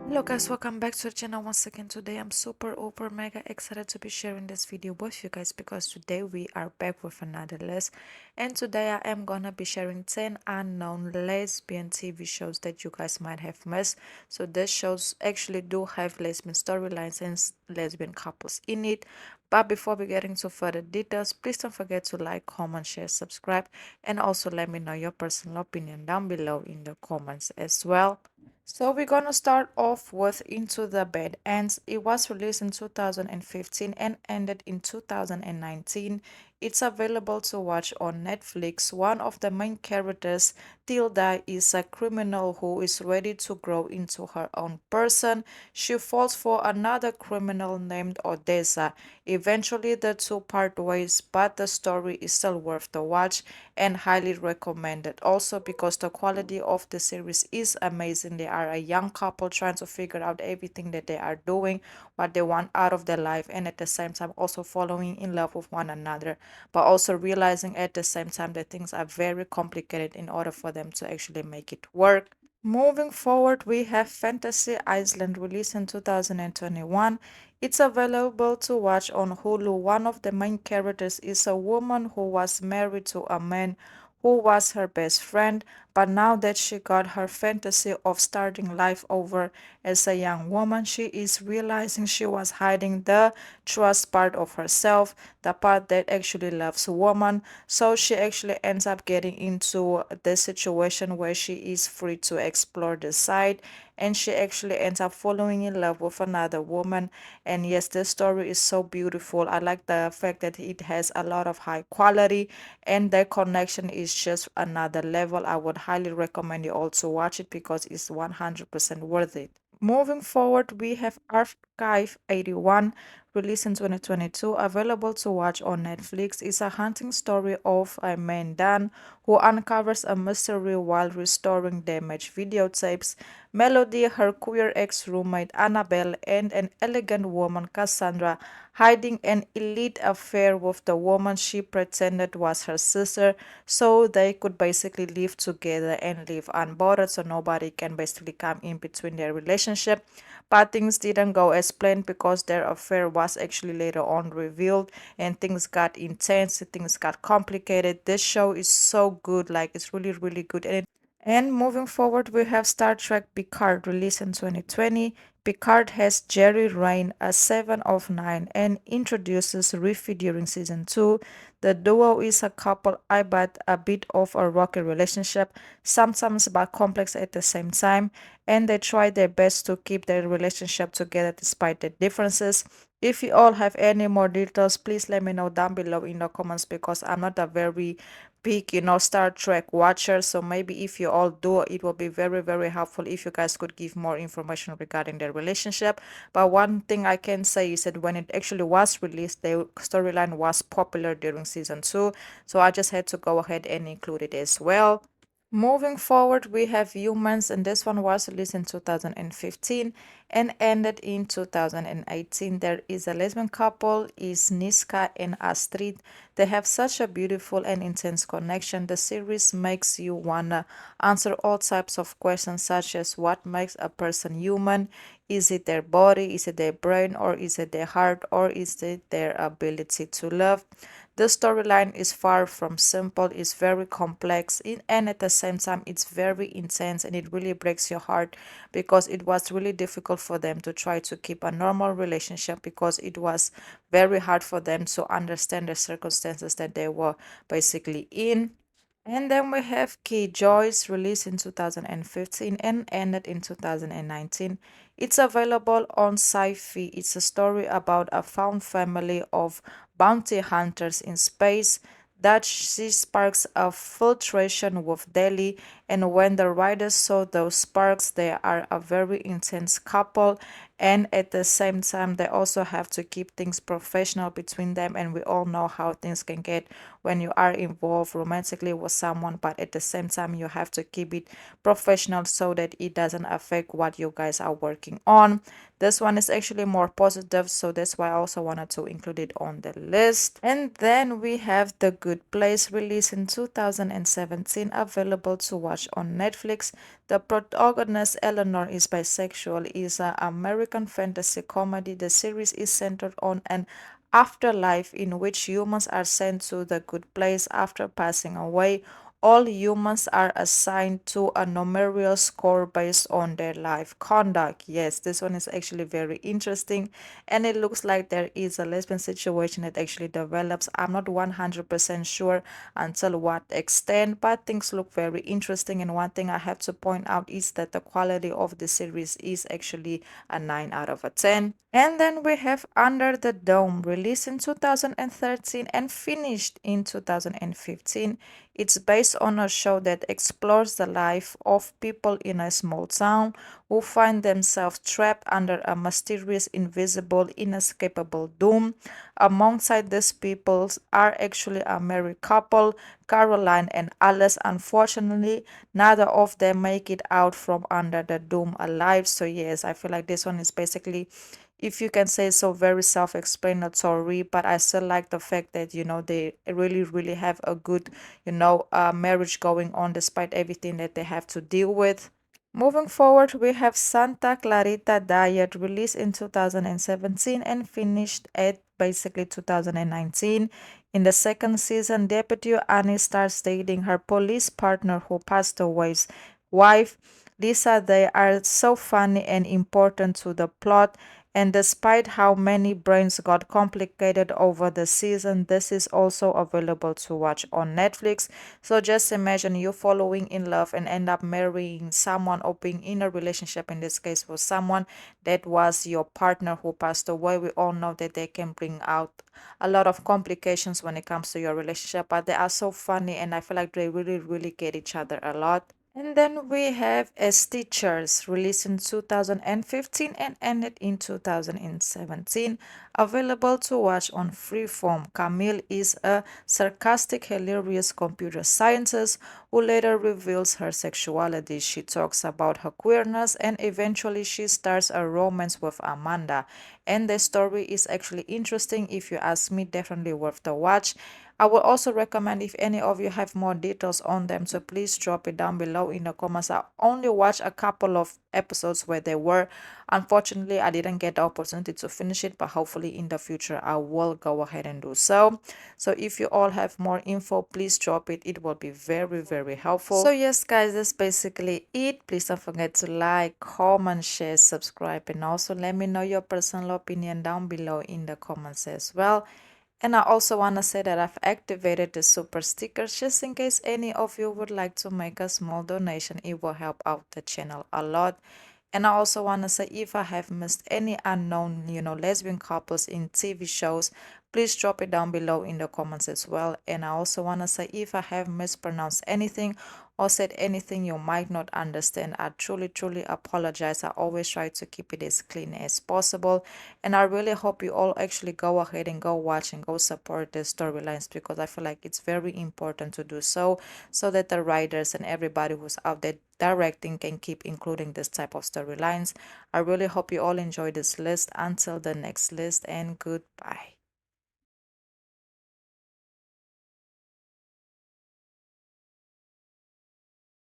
Hello guys, welcome back to the channel once again. Today I'm super mega excited to be sharing this video with you guys because today we are back with another list, and today I am gonna be sharing 10 unknown lesbian TV shows that you guys might have missed. So these shows actually do have lesbian storylines and lesbian couples in it. But before we get into further details, please don't forget to like, comment, share, subscribe, and also let me know your personal opinion down below in the comments as well. So we're gonna start off with Into the Bed, and it was released in 2015 and ended in 2019. It's available to watch on Netflix. One of the main characters, Tilda, is a criminal who is ready to grow into her own person. She falls for another criminal named Odessa. Eventually, the two part ways, but the story is still worth the watch and highly recommended. Also, because the quality of the series is amazing. They are a young couple trying to figure out everything that they are doing, what they want out of their life, and at the same time also falling in love with one another, but also realizing at the same time that things are very complicated in order for them to actually make it work. Moving forward, we have Fantasy Iceland, released in 2021. It's available to watch on Hulu. One of the main characters is a woman who was married to a man who was her best friend, but now that she got her fantasy of starting life over as a young woman, she is realizing she was hiding the trust part of herself, the part that actually loves a woman. So she actually ends up getting into the situation where she is free to explore the side, and she actually ends up falling in love with another woman. And yes, this story is so beautiful. I like the fact that it has a lot of high quality, and their connection is just another level. I would highly recommend you also watch it because it's 100% worth it. Moving forward, we have Archive 81, released in 2022, available to watch on Netflix. It's a hunting story of a man, Dan, who uncovers a mystery while restoring damaged videotapes. Melody, her queer ex-roommate Annabelle, and an elegant woman, Cassandra, hiding an elite affair with the woman she pretended was her sister, so they could basically live together and live unbothered, so nobody can basically come in between their relationship. But things didn't go as planned because their affair was actually later on revealed, and things got intense, things got complicated. This show is so good, like it's really good, and moving forward, we have Star Trek Picard, released in 2020. Picard has Jerry Ryan, a 7 of 9, and introduces Riffy during season 2. The duo is a couple, I bet a bit of a rocky relationship, sometimes but complex at the same time, and they try their best to keep their relationship together despite the differences. If you all have any more details, please let me know down below in the comments because I'm not a very big, Star Trek watcher. So maybe if you all do, it will be very helpful if you guys could give more information regarding their relationship. But one thing I can say is that when it actually was released, the storyline was popular during season 2. So I just had to go ahead and include it as well. Moving forward, we have Humans, and this one was released in 2015 and ended in 2018. There is a lesbian couple, is Niska and Astrid. They have such a beautiful and intense connection. The series makes you wanna answer all types of questions, such as what makes a person human? Is it their body? Is it their brain? Or is it their heart? Or is it their ability to love? The storyline is far from simple, it's very complex, and at the same time, it's very intense, and it really breaks your heart because it was really difficult for them to try to keep a normal relationship because it was very hard for them to understand the circumstances that they were basically in. And then we have Key Joyce, released in 2015 and ended in 2019. It's available on Sci-Fi. It's a story about a found family of bounty hunters in space that she sparks a filtration with Delhi, and when the writers saw those sparks, they are a very intense couple, and at the same time they also have to keep things professional between them, and we all know how things can get when you are involved romantically with someone, but at the same time you have to keep it professional so that it doesn't affect what you guys are working on. This one is actually more positive, so that's why I also wanted to include it on the list. And then we have The Good Place, released in 2017, available to watch on Netflix. The protagonist, Eleanor, is bisexual, is an American fantasy comedy. The series is centered on an afterlife in which humans are sent to the good place after passing away. All humans are assigned to a numerical score based on their life conduct. Yes, this one is actually very interesting, and it looks like there is a lesbian situation that actually develops. I'm not 100% sure until what extent, but things look very interesting. And one thing I have to point out is that the quality of the series is actually a 9 out of a 10. And then we have Under the Dome, released in 2013 and finished in 2015. It's based on a show that explores the life of people in a small town who find themselves trapped under a mysterious, invisible, inescapable doom. Alongside these people are actually a married couple, Caroline and Alice. Unfortunately, neither of them make it out from under the doom alive. So yes, I feel like this one is basically, if you can say so, very self-explanatory, but I still like the fact that they really have a good marriage going on despite everything that they have to deal with. Moving forward, we have Santa Clarita Diet, released in 2017 and finished at basically 2019. In the second season, Deputy Annie starts dating her police partner who passed away's wife, Lisa. They are so funny and important to the plot. And despite how many brains got complicated over the season, this is also available to watch on Netflix. So just imagine you following in love and end up marrying someone or being in a relationship, in this case with someone that was your partner who passed away. We all know that they can bring out a lot of complications when it comes to your relationship, but they are so funny and I feel like they really get each other a lot. And then we have As Teachers, released in 2015 and ended in 2017, available to watch on Freeform. Camille is a sarcastic, hilarious computer scientist who later reveals her sexuality. She talks about her queerness and eventually she starts a romance with Amanda. And the story is actually interesting. If you ask me, definitely worth the watch. I would also recommend, if any of you have more details on them, so please drop it down below in the comments. I only watched a couple of episodes where they were. Unfortunately, I didn't get the opportunity to finish it, but hopefully in the future I will go ahead and do so. So if you all have more info, please drop it. It will be very helpful. So yes, guys, that's basically it. Please don't forget to like, comment, share, subscribe, and also let me know your personal opinion down below in the comments as well. And I also want to say that I've activated the super stickers just in case any of you would like to make a small donation. It will help out the channel a lot. And I also want to say, if I have missed any unknown, lesbian couples in TV shows, please drop it down below in the comments as well. And I also want to say, if I have mispronounced anything or said anything you might not understand, I truly apologize. I always try to keep it as clean as possible. And I really hope you all actually go ahead and go watch and go support the storylines, because I feel like it's very important to do so, so that the writers and everybody who's out there directing can keep including this type of storylines. I really hope you all enjoy this list. Until the next list, and goodbye.